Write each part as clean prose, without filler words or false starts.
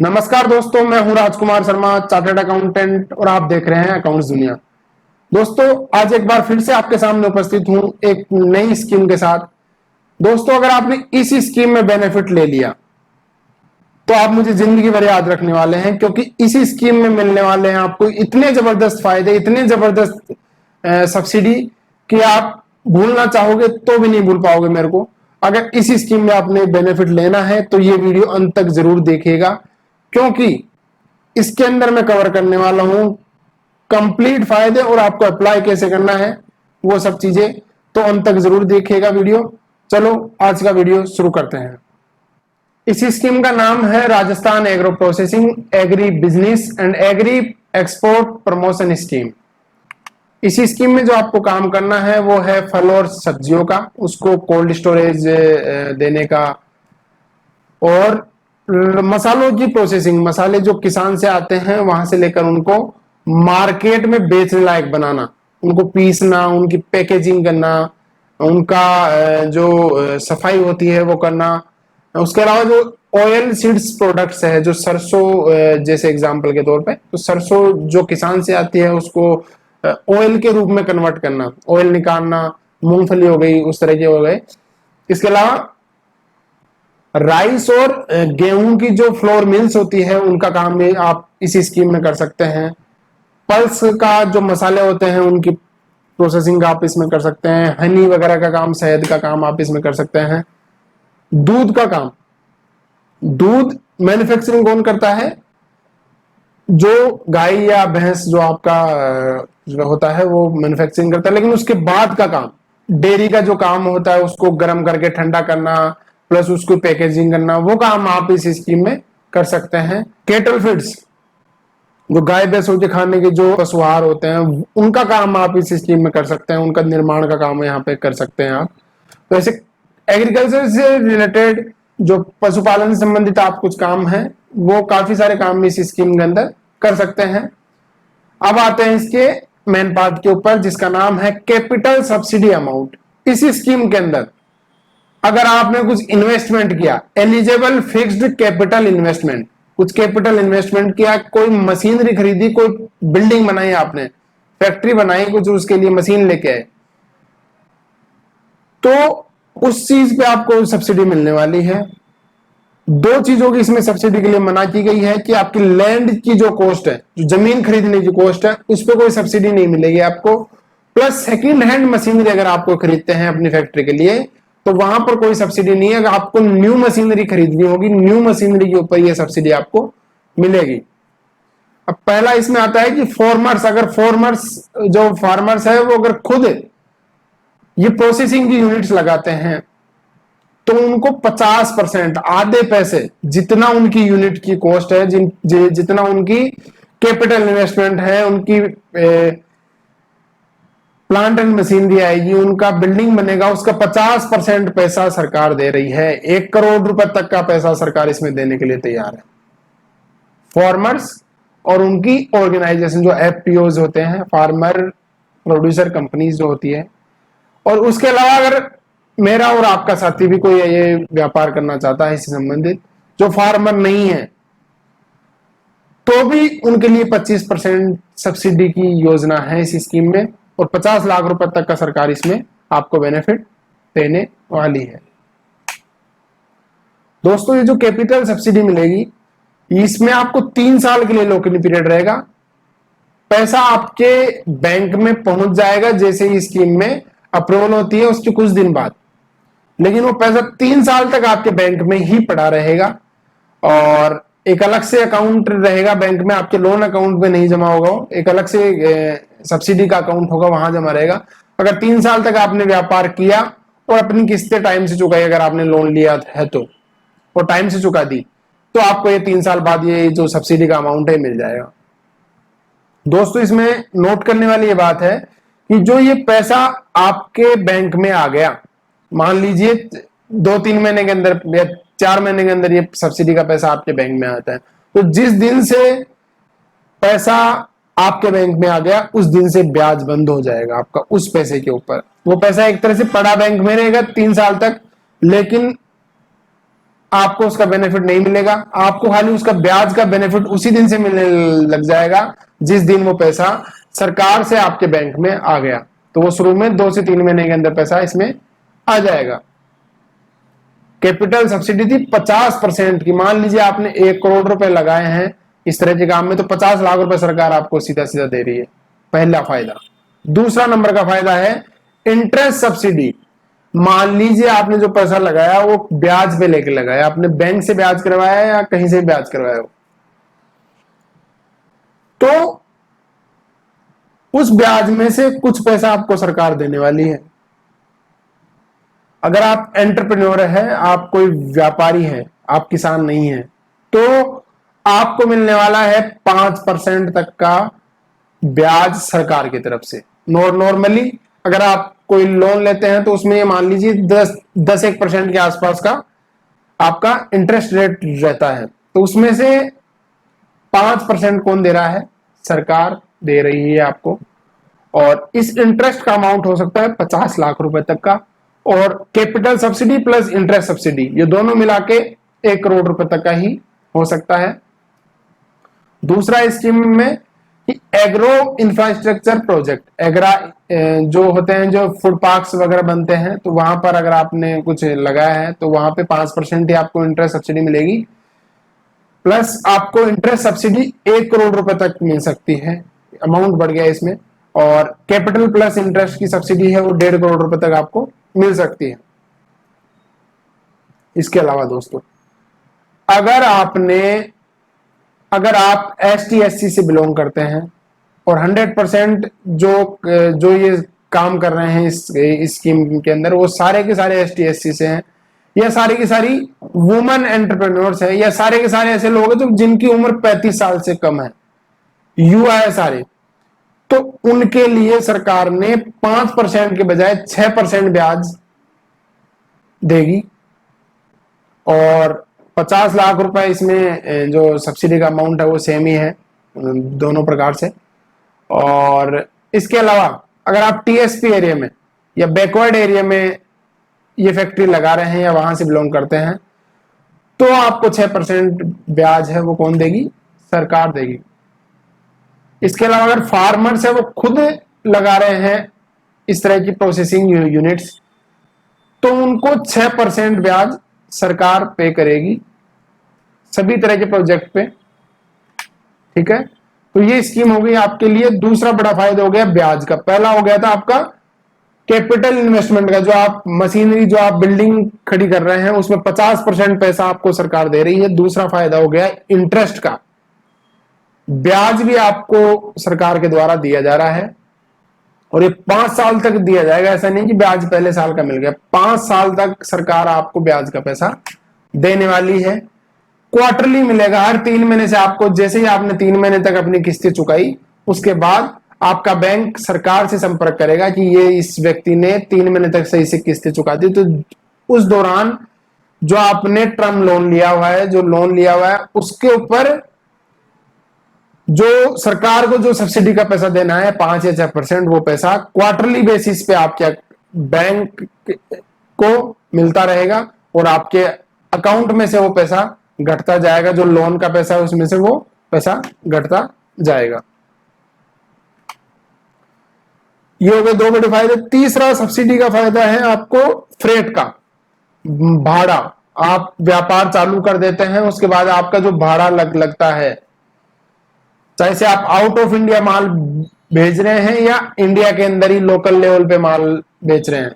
नमस्कार दोस्तों, मैं हूं राजकुमार शर्मा, चार्टर्ड अकाउंटेंट, और आप देख रहे हैं अकाउंट्स दुनिया। दोस्तों, आज एक बार फिर से आपके सामने उपस्थित हूं एक नई स्कीम के साथ। दोस्तों, अगर आपने इस स्कीम में बेनिफिट ले लिया तो आप मुझे जिंदगी भर याद रखने वाले हैं, क्योंकि इसी स्कीम में मिलने वाले हैं आपको इतने जबरदस्त फायदे, इतने जबरदस्त सब्सिडी कि आप भूलना चाहोगे तो भी नहीं भूल पाओगे मेरे को। अगर इसी स्कीम में आपने बेनिफिट लेना है तो ये वीडियो अंत तक जरूर देखिएगा, क्योंकि इसके अंदर मैं कवर करने वाला हूं कंप्लीट फायदे और आपको अप्लाई कैसे करना है वो सब चीजें। तो अंत तक जरूर देखिएगा वीडियो। चलो आज का वीडियो शुरू करते हैं। इसी स्कीम का नाम है Rajasthan agro processing agri business and agree export promotion scheme. इसी स्कीम में जो आपको काम करना है वो है फल और सब्जियों का, उसको कोल्ड स्टोरेज देने का, और मसालों की प्रोसेसिंग, मसाले जो किसान से आते हैं वहां से लेकर उनको मार्केट में बेचने लायक बनाना, उनको पीसना, उनकी पैकेजिंग करना, उनका जो सफाई होती है वो करना। उसके अलावा जो ऑयल सीड्स प्रोडक्ट्स है, जो सरसों जैसे एग्जांपल के तौर पे, तो सरसों जो किसान से आती है उसको ऑयल के रूप में कन्वर्ट करना, ऑयल निकालना, मूंगफली हो गई, उस तरह के हो गए। इसके अलावा राइस और गेहूं की जो फ्लोर मिल्स होती है उनका काम भी आप इसी स्कीम में कर सकते हैं। पल्स का जो मसाले होते हैं उनकी प्रोसेसिंग आप इसमें कर सकते हैं। हनी वगैरह का काम, शहद का काम आप इसमें कर सकते हैं। दूध का काम, दूध मैन्युफैक्चरिंग कौन करता है? जो गाय या भैंस जो आपका होता है वो मैन्युफैक्चरिंग करता है, लेकिन उसके बाद का काम, डेयरी का जो काम होता है उसको गर्म करके ठंडा करना प्लस उसको पैकेजिंग करना, वो काम आप इस स्कीम में कर सकते हैं। केटल फीड्स, जो गाय भैंसों के खाने के जो पशुआहार होते हैं उनका काम आप इस स्कीम में कर सकते हैं, उनका निर्माण का काम यहाँ पे कर सकते हैं आप। तो ऐसे एग्रीकल्चर से रिलेटेड जो पशुपालन से संबंधित आप कुछ काम है वो काफी सारे काम इस स्कीम के अंदर कर सकते हैं। अब आते हैं इसके मेन पार्ट के ऊपर, जिसका नाम है कैपिटल सब्सिडी अमाउंट। इस स्कीम के अंदर अगर आपने कुछ इन्वेस्टमेंट किया, एलिजिबल फिक्स्ड कैपिटल इन्वेस्टमेंट, कुछ कैपिटल इन्वेस्टमेंट किया, कोई मशीनरी खरीदी, कोई बिल्डिंग बनाई, आपने फैक्ट्री बनाई, कुछ उसके लिए मशीन लेके आए, तो उस चीज पे आपको सब्सिडी मिलने वाली है। दो चीजों की इसमें सब्सिडी के लिए मना की गई है कि आपकी लैंड की जो कॉस्ट है, जो जमीन खरीदने की कॉस्ट है, उस पर कोई सब्सिडी नहीं मिलेगी आपको। प्लस सेकंड हैंड मशीनरी अगर आपको खरीदते हैं अपनी फैक्ट्री के लिए तो वहां पर कोई सब्सिडी नहीं है। अगर आपको न्यू मशीनरी खरीदनी होगी, न्यू मशीनरी के ऊपर यह सब्सिडी आपको मिलेगी। अब पहला इसमें आता है कि फार्मर्स, अगर जो फार्मर्स है वो अगर खुद ये प्रोसेसिंग की यूनिट्स लगाते हैं तो उनको 50%, आधे पैसे, जितना उनकी यूनिट की कॉस्ट है, जितना उनकी कैपिटल इन्वेस्टमेंट है, उनकी प्लांट एंड मशीनरी आएगी, उनका बिल्डिंग बनेगा, उसका 50% पैसा सरकार दे रही है। 1 करोड़ रुपए तक का पैसा सरकार इसमें देने के लिए तैयार है। फार्मर्स और उनकी ऑर्गेनाइजेशन जो एफपीओज होते हैं, फार्मर प्रोड्यूसर कंपनीज जो होती है। और उसके अलावा अगर मेरा और आपका साथी भी कोई ये व्यापार करना चाहता है इससे संबंधित, जो फार्मर नहीं है, तो भी उनके लिए 25% सब्सिडी की योजना है इस स्कीम में, और 50 लाख रुपए तक का सरकार इसमें आपको बेनिफिट देने वाली है। दोस्तों, ये जो कैपिटल सब्सिडी मिलेगी इसमें आपको 3 साल के लिए लॉक इन पीरियड रहेगा। पैसा आपके बैंक में पहुंच जाएगा जैसे ही स्कीम में अप्रूवल होती है उसके कुछ दिन बाद, लेकिन वो पैसा 3 साल तक आपके बैंक में ही पड़ा रहेगा। और एक अलग से अकाउंट रहेगा बैंक में, आपके लोन अकाउंट में नहीं जमा होगा, एक अलग से सब्सिडी का अकाउंट होगा, वहां जमा रहेगा। अगर 3 साल तक आपने व्यापार किया और अपनी किस्तें टाइम से चुकाई, अगर आपने लोन लिया है तो, और टाइम से चुका दी, तो आपको ये 3 साल बाद ये जो सब्सिडी का अमाउंट है मिल जाएगा। दोस्तों, इसमें नोट करने वाली ये बात है कि जो ये पैसा आपके बैंक में आ गया, मान लीजिए 2-3 महीने के अंदर या 4 महीने के अंदर ये सब्सिडी का पैसा आपके बैंक में आता है, तो जिस दिन से पैसा आपके बैंक में आ गया उस दिन से ब्याज बंद हो जाएगा आपका उस पैसे के ऊपर। वो पैसा एक तरह से पड़ा बैंक में रहेगा 3 साल तक, लेकिन आपको उसका बेनिफिट नहीं मिलेगा, आपको खाली उसका ब्याज का बेनिफिट उसी दिन से मिलने लग जाएगा जिस दिन वो पैसा सरकार से आपके बैंक में आ गया। तो वो शुरू में 2 से 3 महीने के अंदर पैसा इसमें आ जाएगा। कैपिटल सब्सिडी थी 50% की। मान लीजिए आपने 1 करोड़ रुपए लगाए हैं इस तरह के काम में, तो 50 लाख रुपए सरकार आपको सीधा सीधा दे रही है, पहला फायदा। दूसरा नंबर का फायदा है इंटरेस्ट सब्सिडी। मान लीजिए आपने जो पैसा लगाया वो ब्याज पे लेके लगाया, आपने बैंक से ब्याज करवाया या कहीं से ब्याज करवाया हो, तो उस ब्याज में से कुछ पैसा आपको सरकार देने वाली है। अगर आप एंटरप्रेन्योर है, आप कोई व्यापारी है, आप किसान नहीं है, तो आपको मिलने वाला है 5% तक का ब्याज सरकार की तरफ से। नॉर्मली अगर आप कोई लोन लेते हैं तो उसमें ये मान लीजिए 10-1% के आसपास का आपका इंटरेस्ट रेट रहता है, तो उसमें से 5% कौन दे रहा है? सरकार दे रही है आपको। और इस इंटरेस्ट का अमाउंट हो सकता है 50 लाख रुपए तक का, और capital subsidy plus interest subsidy ये दोनों मिला के 1 करोड़ रुपए तक का ही हो सकता है। दूसरा स्कीम में कि एग्रो इंफ्रास्ट्रक्चर प्रोजेक्ट, एग्रा जो होते हैं, जो फूड पार्क्स वगैरह बनते हैं, तो वहां पर अगर आपने कुछ लगाया है तो वहां पे 5% ही आपको इंटरेस्ट सब्सिडी मिलेगी, प्लस आपको इंटरेस्ट सब्सिडी 1 करोड़ रुपए तक मिल सकती है। अमाउंट बढ़ गया इसमें। और कैपिटल प्लस इंटरेस्ट की सब्सिडी है वो 1.5 करोड़ रुपए तक आपको मिल सकती है। इसके अलावा दोस्तों, अगर आप ST/SC से बिलोंग करते हैं और 100% जो ये काम कर रहे हैं इस स्कीम के अंदर, वो सारे के सारे ST/SC से हैं, या सारी की सारी वुमेन एंटरप्रेन्योर्स है, या सारे के सारे ऐसे लोग हैं तो जिनकी उम्र 35 साल से कम है, युवा है सारे, तो उनके लिए सरकार ने 5% के बजाय 6% ब्याज देगी। और 50 लाख रुपए इसमें जो सब्सिडी का अमाउंट है वो सेम ही है दोनों प्रकार से। और इसके अलावा अगर आप TSP एरिया में या बैकवर्ड एरिया में ये फैक्ट्री लगा रहे हैं या वहां से बिलोंग करते हैं, तो आपको 6% ब्याज है वो कौन देगी? सरकार देगी। इसके अलावा अगर फार्मर्स है वो खुद लगा रहे हैं इस तरह की प्रोसेसिंग यूनिट्स, तो उनको 6% ब्याज सरकार पे करेगी सभी तरह के प्रोजेक्ट पे। ठीक है, तो ये स्कीम हो गई आपके लिए। दूसरा बड़ा फायदा हो गया ब्याज का। पहला हो गया था आपका कैपिटल इन्वेस्टमेंट का, जो आप मशीनरी, जो आप बिल्डिंग खड़ी कर रहे हैं उसमें 50% पैसा आपको सरकार दे रही है। दूसरा फायदा हो गया इंटरेस्ट का, ब्याज भी आपको सरकार के द्वारा दिया जा रहा है, और ये 5 साल तक दिया जाएगा। ऐसा नहीं कि ब्याज पहले साल का मिल गया, 5 साल तक सरकार आपको ब्याज का पैसा देने वाली है। क्वार्टरली मिलेगा, हर 3 महीने से आपको, जैसे ही आपने 3 महीने तक अपनी किस्तें चुकाई, उसके बाद आपका बैंक सरकार से संपर्क करेगा कि ये इस व्यक्ति ने 3 महीने तक सही से किस्तें चुका दी। तो उस दौरान जो आपने टर्म लोन लिया हुआ है, जो लोन लिया हुआ है, उसके ऊपर जो सरकार को जो सब्सिडी का पैसा देना है 5 या 6%, वो पैसा क्वार्टरली बेसिस पे आपके बैंक को मिलता रहेगा, और आपके अकाउंट में से वो पैसा घटता जाएगा। जो लोन का पैसा है उसमें से वो पैसा घटता जाएगा। ये हो गए 2 बड़े फायदे। तीसरा सब्सिडी का फायदा है आपको फ्रेट का, भाड़ा। आप व्यापार चालू कर देते हैं, उसके बाद आपका जो भाड़ा लगता है, चाहे से आप आउट ऑफ इंडिया माल भेज रहे हैं या इंडिया के अंदर ही लोकल लेवल पे माल बेच रहे हैं,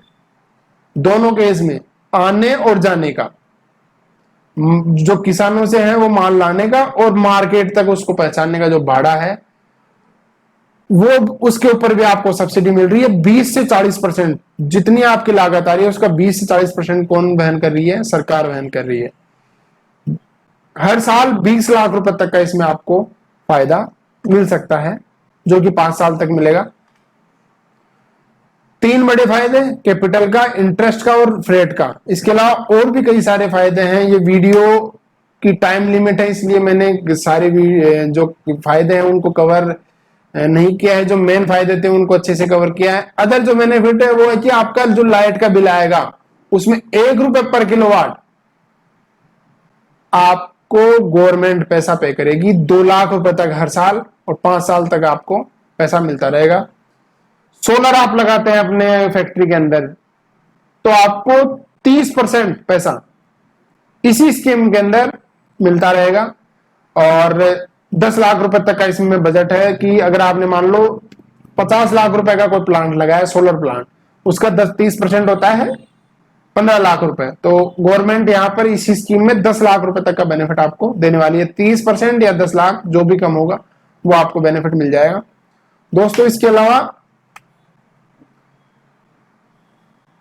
दोनों केस में आने और जाने का, जो किसानों से है वो माल लाने का और मार्केट तक उसको पहुंचाने का जो भाड़ा है, वो उसके ऊपर भी आपको सब्सिडी मिल रही है। 20 से 40% जितनी आपकी लागत आ रही है उसका 20 से 40% कौन वहन कर रही है? सरकार वहन कर रही है। हर साल 20 लाख रुपए तक का इसमें आपको फायदा मिल सकता है, जो कि 5 साल तक मिलेगा। 3 बड़े फायदे, कैपिटल का, इंटरेस्ट का और फ्रेट का। इसके अलावा और भी कई सारे फायदे हैं। ये वीडियो की टाइम लिमिट है, इसलिए मैंने सारे जो फायदे हैं उनको कवर नहीं किया है। जो मेन फायदे थे उनको अच्छे से कवर किया है। अदर जो बेनिफिट है वो है कि आपका जो लाइट का बिल आएगा उसमें 1 रुपए पर किलोवाट आपको गवर्नमेंट पैसा पे करेगी 2 लाख रुपए तक हर साल, और 5 साल तक आपको पैसा मिलता रहेगा। सोलर आप लगाते हैं अपने फैक्ट्री के अंदर, तो आपको 30% पैसा इसी स्कीम के अंदर मिलता रहेगा। और 10 लाख रुपए तक का इसमें बजट है कि अगर आपने मान लो 50 लाख रुपए का कोई प्लांट लगाया, सोलर प्लांट, उसका 10-30% होता है 15 लाख रुपए। तो गवर्नमेंट यहां पर इसी स्कीम में 10 लाख रुपए तक का बेनिफिट आपको देने वाली है। 30% या 10 लाख जो भी कम होगा वो आपको बेनिफिट मिल जाएगा। दोस्तों इसके अलावा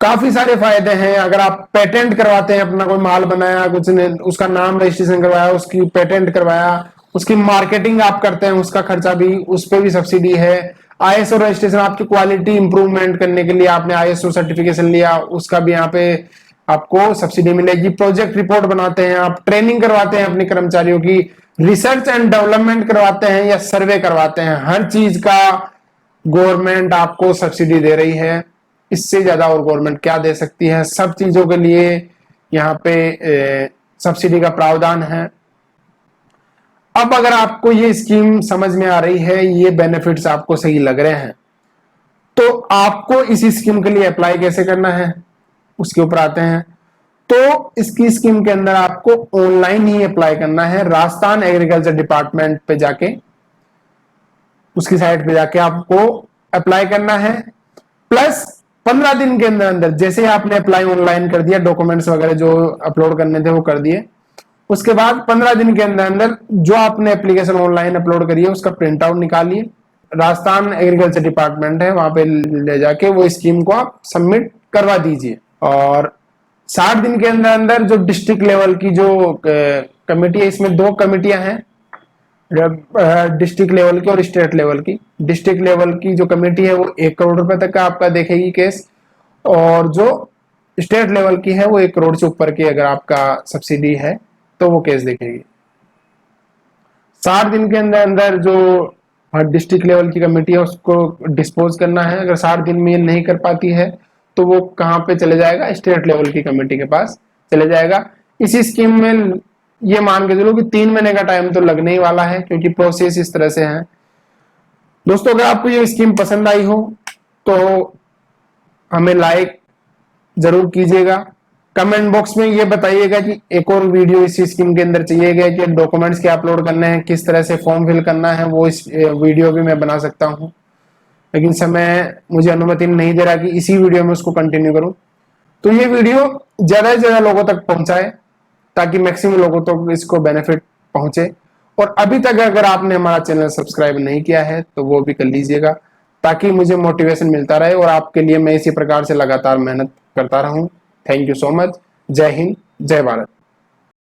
काफी सारे फायदे हैं। अगर आप पेटेंट करवाते हैं, अपना कोई माल बनाया, कुछ ने उसका नाम रजिस्ट्रेशन करवाया, उसकी पेटेंट करवाया, उसकी मार्केटिंग आप करते हैं, उसका खर्चा भी, उस पर भी सब्सिडी है। आईएसओ रजिस्ट्रेशन, आपकी क्वालिटी इंप्रूवमेंट करने के लिए आपने आईएसओ सर्टिफिकेशन लिया, उसका भी यहाँ पे आपको सब्सिडी मिलेगी। प्रोजेक्ट रिपोर्ट बनाते हैं आप, ट्रेनिंग करवाते हैं अपने कर्मचारियों की, रिसर्च एंड डेवलपमेंट करवाते हैं या सर्वे करवाते हैं, हर चीज का गवर्नमेंट आपको सब्सिडी दे रही है। इससे ज्यादा और गवर्नमेंट क्या दे सकती है। सब चीजों के लिए यहाँ पे सब्सिडी का प्रावधान है। अब अगर आपको ये स्कीम समझ में आ रही है, ये बेनिफिट्स आपको सही लग रहे हैं, तो आपको इसी स्कीम के लिए अप्लाई कैसे करना है उसके ऊपर आते हैं। तो इसकी स्कीम के अंदर आपको ऑनलाइन ही अप्लाई करना है। राजस्थान एग्रीकल्चर डिपार्टमेंट पे जाके, उसकी साइट पे जाके आपको अप्लाई करना है। प्लस 15 दिन के अंदर अंदर, जैसे आपने अप्लाई ऑनलाइन कर दिया, डॉक्यूमेंट्स वगैरह जो अपलोड करने थे वो कर दिए, उसके बाद 15 दिन के अंदर अंदर जो आपने एप्लीकेशन ऑनलाइन अपलोड करी है उसका प्रिंट आउट निकालिए। राजस्थान एग्रीकल्चर डिपार्टमेंट है, वहां पे ले जाके वो स्कीम को आप सबमिट करवा दीजिए। और 60 दिन के अंदर अंदर जो डिस्ट्रिक्ट लेवल की जो कमेटी है, इसमें 2 कमेटियां हैं, डिस्ट्रिक्ट लेवल की और स्टेट लेवल की। डिस्ट्रिक्ट लेवल की जो कमेटी है वो 1 करोड़ रुपए तक का आपका देखेगी केस, और जो स्टेट लेवल की है वो 1 करोड़ से ऊपर की अगर आपका सब्सिडी है तो वो केस देखेगी। 60 दिन के अंदर अंदर जो डिस्ट्रिक्ट लेवल की कमेटी है उसको डिस्पोज करना है। अगर 60 दिन में ये नहीं कर पाती है तो वो कहाँ पे चले जाएगा, स्टेट लेवल की कमेटी के पास चले जाएगा। इसी स्कीम में ये मान के चलो कि 3 महीने का टाइम तो लगने ही वाला है, क्योंकि प्रोसेस इस तरह से है। दोस्तों अगर आपको ये स्कीम पसंद आई हो तो हमें लाइक जरूर कीजिएगा। कमेंट बॉक्स में ये बताइएगा कि एक और वीडियो इस स्कीम के अंदर चाहिए कि डॉक्यूमेंट्स क्या अपलोड करने हैं, किस तरह से फॉर्म फिल करना है, वो इस वीडियो भी मैं बना सकता हूँ, लेकिन समय मुझे अनुमति नहीं दे रहा कि इसी वीडियो में उसको कंटिन्यू करूं। तो ये वीडियो ज्यादा से ज्यादा लोगों तक पहुंचाए ताकि मैक्सिमम लोगों तक इसको बेनिफिट पहुंचे। और अभी तक अगर आपने हमारा चैनल सब्सक्राइब नहीं किया है तो वो भी कर लीजिएगा, ताकि मुझे मोटिवेशन मिलता रहे और आपके लिए मैं इसी प्रकार से लगातार मेहनत करता रहूं। Thank you so much. जय हिंद, जय भारत।